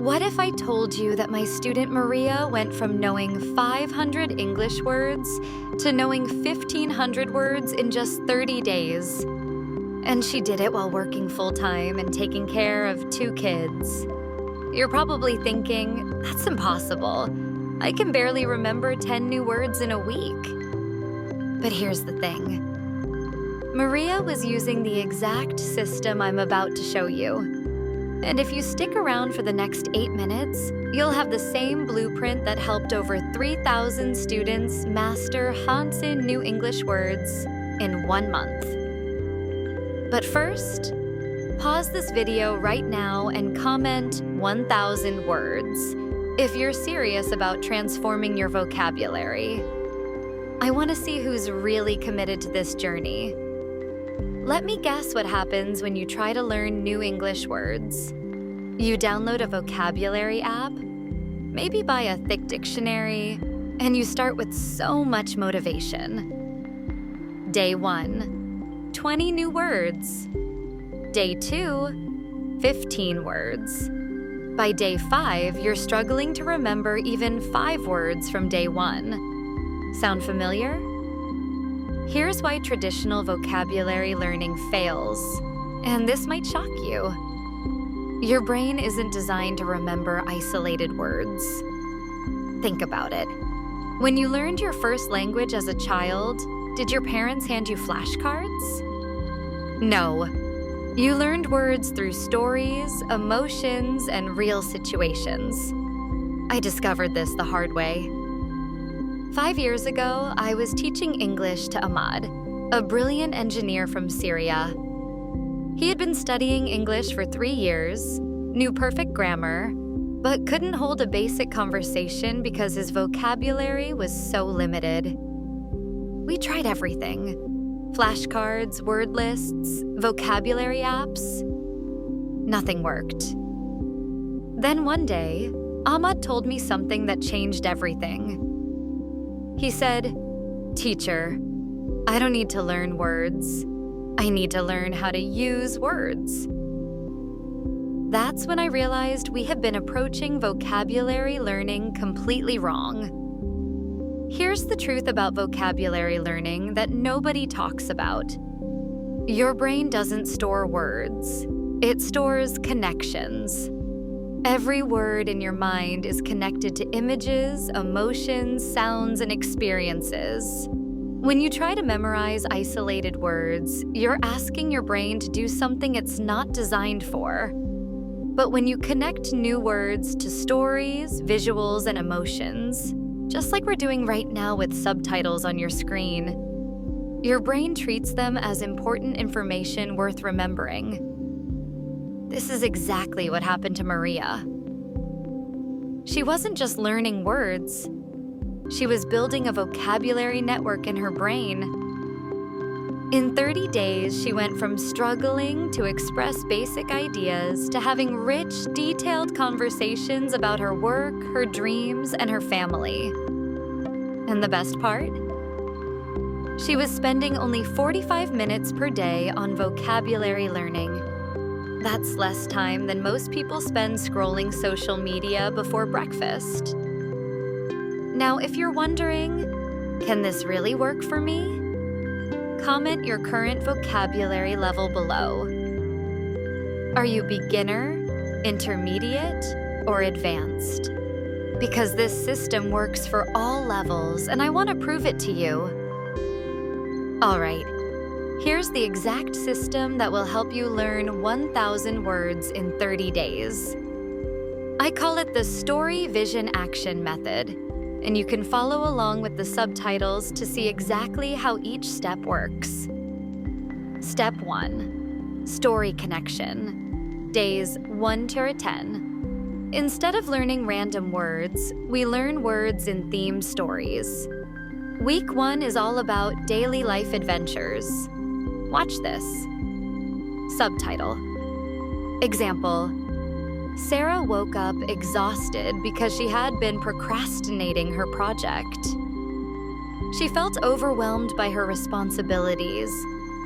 What if I told you that my student Maria went from knowing 500 English words to knowing 1,500 words in just 30 days? And she did it while working full-time and taking care of 2 kids. You're probably thinking, that's impossible. I can barely remember 10 new words in a week. But here's the thing. Maria was using the exact system I'm about to show you. And if you stick around for the next 8 minutes, you'll have the same blueprint that helped over 3,000 students master Hansen new English words in 1 month. But first, pause this video right now and comment 1,000 words if you're serious about transforming your vocabulary. I want to see who's really committed to this journey. Let me guess what happens when you try to learn new English words. You download a vocabulary app, maybe buy a thick dictionary, and you start with so much motivation. Day 1, 20 new words. Day 2, 15 words. By day 5, you're struggling to remember even 5 words from day 1. Sound familiar? Here's why traditional vocabulary learning fails, and this might shock you. Your brain isn't designed to remember isolated words. Think about it. When you learned your first language as a child, did your parents hand you flashcards? No. You learned words through stories, emotions, and real situations. I discovered this the hard way. 5 years ago, I was teaching English to Ahmad, a brilliant engineer from Syria. He had been studying English for 3 years, knew perfect grammar, but couldn't hold a basic conversation because his vocabulary was so limited. We tried everything: flashcards, word lists, vocabulary apps. Nothing worked. Then one day, Ahmad told me something that changed everything. He said, "Teacher, I don't need to learn words. I need to learn how to use words." That's when I realized we had been approaching vocabulary learning completely wrong. Here's the truth about vocabulary learning that nobody talks about. Your brain doesn't store words. It stores connections. Every word in your mind is connected to images, emotions, sounds, and experiences. When you try to memorize isolated words, you're asking your brain to do something it's not designed for. But when you connect new words to stories, visuals, and emotions, just like we're doing right now with subtitles on your screen, your brain treats them as important information worth remembering. This is exactly what happened to Maria. She wasn't just learning words. She was building a vocabulary network in her brain. In 30 days, she went from struggling to express basic ideas to having rich, detailed conversations about her work, her dreams, and her family. And the best part? She was spending only 45 minutes per day on vocabulary learning. That's less time than most people spend scrolling social media before breakfast. Now, if you're wondering, can this really work for me? Comment your current vocabulary level below. Are you beginner, intermediate, or advanced? Because this system works for all levels, and I want to prove it to you. All right. Here's the exact system that will help you learn 1,000 words in 30 days. I call it the Story, Vision, Action method, and you can follow along with the subtitles to see exactly how each step works. Step 1, Story Connection, days 1 to 10. Instead of learning random words, we learn words in themed stories. Week 1 is all about daily life adventures. Watch this. Subtitle. Example. Sarah woke up exhausted because she had been procrastinating her project. She felt overwhelmed by her responsibilities,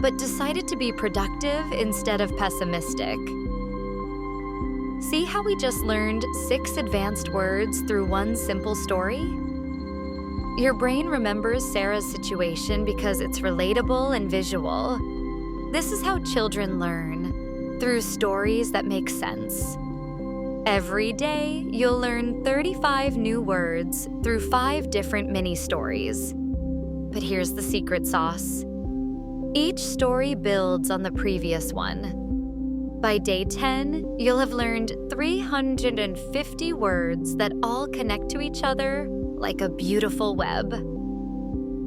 but decided to be productive instead of pessimistic. See how we just learned 6 advanced words through one simple story? Your brain remembers Sarah's situation because it's relatable and visual. This is how children learn, through stories that make sense. Every day, you'll learn 35 new words through 5 different mini-stories. But here's the secret sauce. Each story builds on the previous one. By day 10, you'll have learned 350 words that all connect to each other like a beautiful web.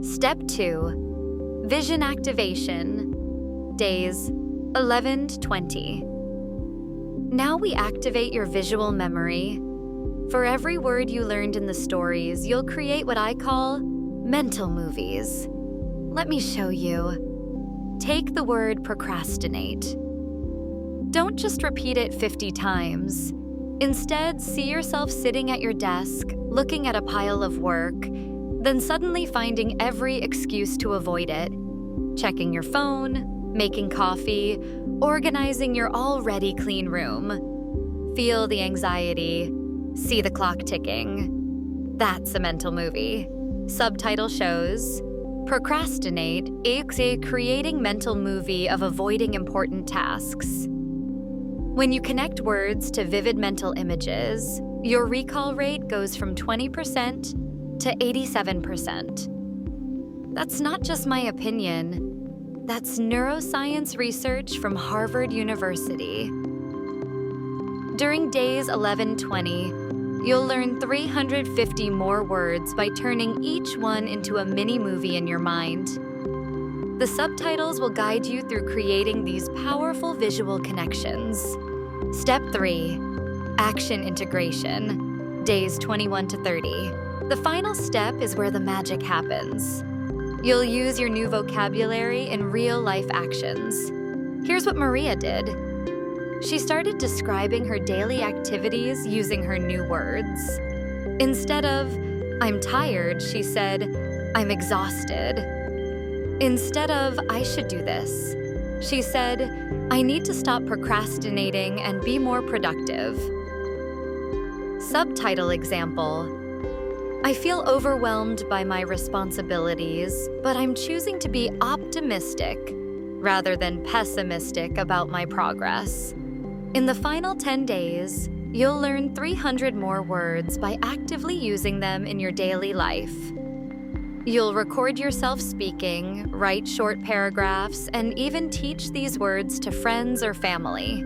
Step 2, vision activation, days 11 to 20. Now we activate your visual memory. For every word you learned in the stories, you'll create what I call mental movies. Let me show you. Take the word procrastinate. Don't just repeat it 50 times. Instead, see yourself sitting at your desk, looking at a pile of work, then suddenly finding every excuse to avoid it. Checking your phone, making coffee, organizing your already clean room. Feel the anxiety, see the clock ticking. That's a mental movie. Subtitle shows, procrastinate is a creating mental movie of avoiding important tasks. When you connect words to vivid mental images, your recall rate goes from 20% to 87%. That's not just my opinion. That's neuroscience research from Harvard University. During days 11-20, you'll learn 350 more words by turning each one into a mini-movie in your mind. The subtitles will guide you through creating these powerful visual connections. Step 3, action integration, days 21 to 30. The final step is where the magic happens. You'll use your new vocabulary in real-life actions. Here's what Maria did. She started describing her daily activities using her new words. Instead of, "I'm tired," she said, "I'm exhausted." Instead of, "I should do this," she said, "I need to stop procrastinating and be more productive." Subtitle example. I feel overwhelmed by my responsibilities, but I'm choosing to be optimistic rather than pessimistic about my progress. In the final 10 days, you'll learn 300 more words by actively using them in your daily life. You'll record yourself speaking, write short paragraphs, and even teach these words to friends or family.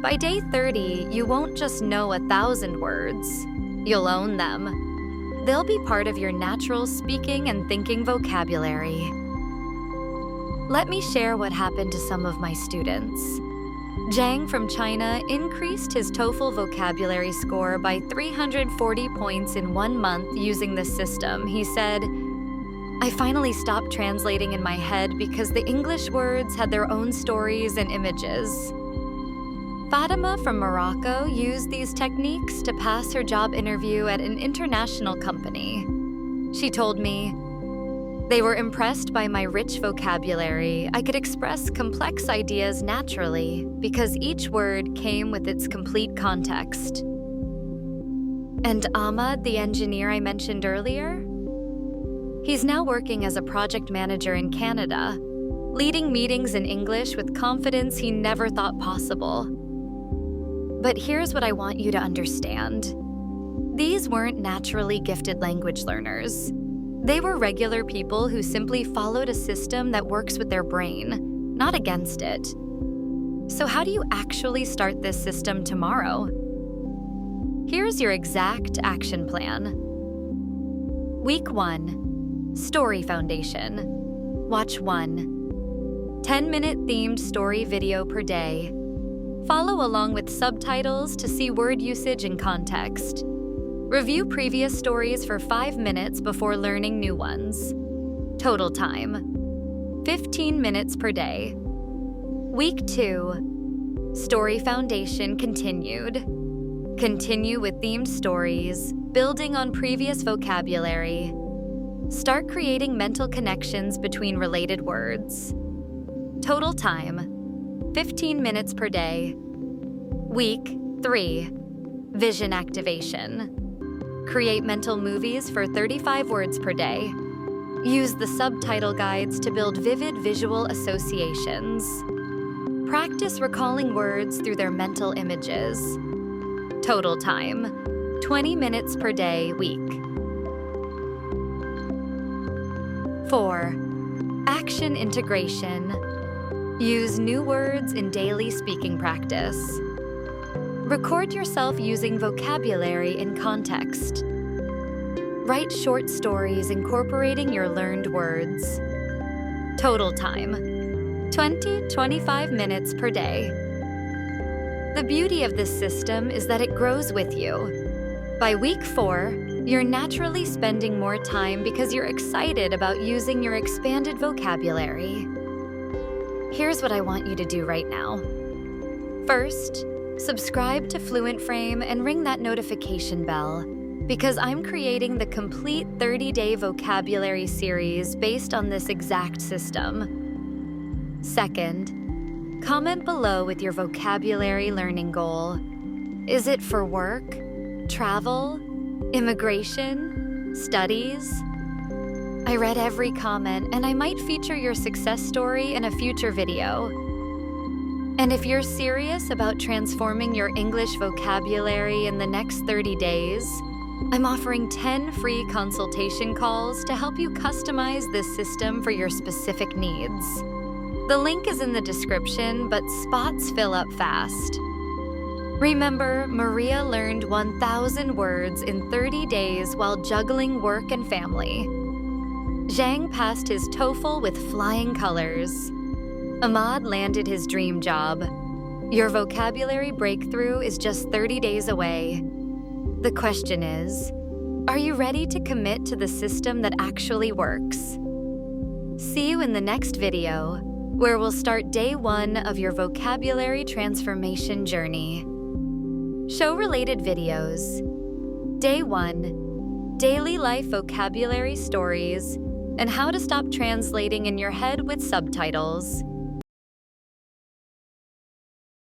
By day 30, you won't just know 1,000 words, you'll own them. They'll be part of your natural speaking and thinking vocabulary. Let me share what happened to some of my students. Zhang from China increased his TOEFL vocabulary score by 340 points in 1 month using this system. He said, "I finally stopped translating in my head because the English words had their own stories and images." Fatima from Morocco used these techniques to pass her job interview at an international company. She told me, "They were impressed by my rich vocabulary. I could express complex ideas naturally because each word came with its complete context." And Ahmad, the engineer I mentioned earlier? He's now working as a project manager in Canada, leading meetings in English with confidence he never thought possible. But here's what I want you to understand. These weren't naturally gifted language learners. They were regular people who simply followed a system that works with their brain, not against it. So how do you actually start this system tomorrow? Here's your exact action plan. Week 1, Story Foundation. Watch 1 10-minute themed story video per day. Follow along with subtitles to see word usage and context. Review previous stories for 5 minutes before learning new ones. Total time, 15 minutes per day. Week 2, Story Foundation continued. Continue with themed stories, building on previous vocabulary. Start creating mental connections between related words. Total time, 15 minutes per day. Week 3. Vision activation. Create mental movies for 35 words per day. Use the subtitle guides to build vivid visual associations. Practice recalling words through their mental images. Total time, 20 minutes per day, week. 4. Action integration. Use new words in daily speaking practice. Record yourself using vocabulary in context. Write short stories incorporating your learned words. Total time, 20-25 minutes per day. The beauty of this system is that it grows with you. By week 4, you're naturally spending more time because you're excited about using your expanded vocabulary. Here's what I want you to do right now. First, subscribe to FluentFrame and ring that notification bell, because I'm creating the complete 30-day vocabulary series based on this exact system. Second, comment below with your vocabulary learning goal. Is it for work, travel, immigration, studies? I read every comment, and I might feature your success story in a future video. And if you're serious about transforming your English vocabulary in the next 30 days, I'm offering 10 free consultation calls to help you customize this system for your specific needs. The link is in the description, but spots fill up fast. Remember, Maria learned 1,000 words in 30 days while juggling work and family. Zhang passed his TOEFL with flying colors. Ahmad landed his dream job. Your vocabulary breakthrough is just 30 days away. The question is, are you ready to commit to the system that actually works? See you in the next video, where we'll start day 1 of your vocabulary transformation journey. Show-related videos. Day 1, daily life vocabulary stories, and how to stop translating in your head with subtitles.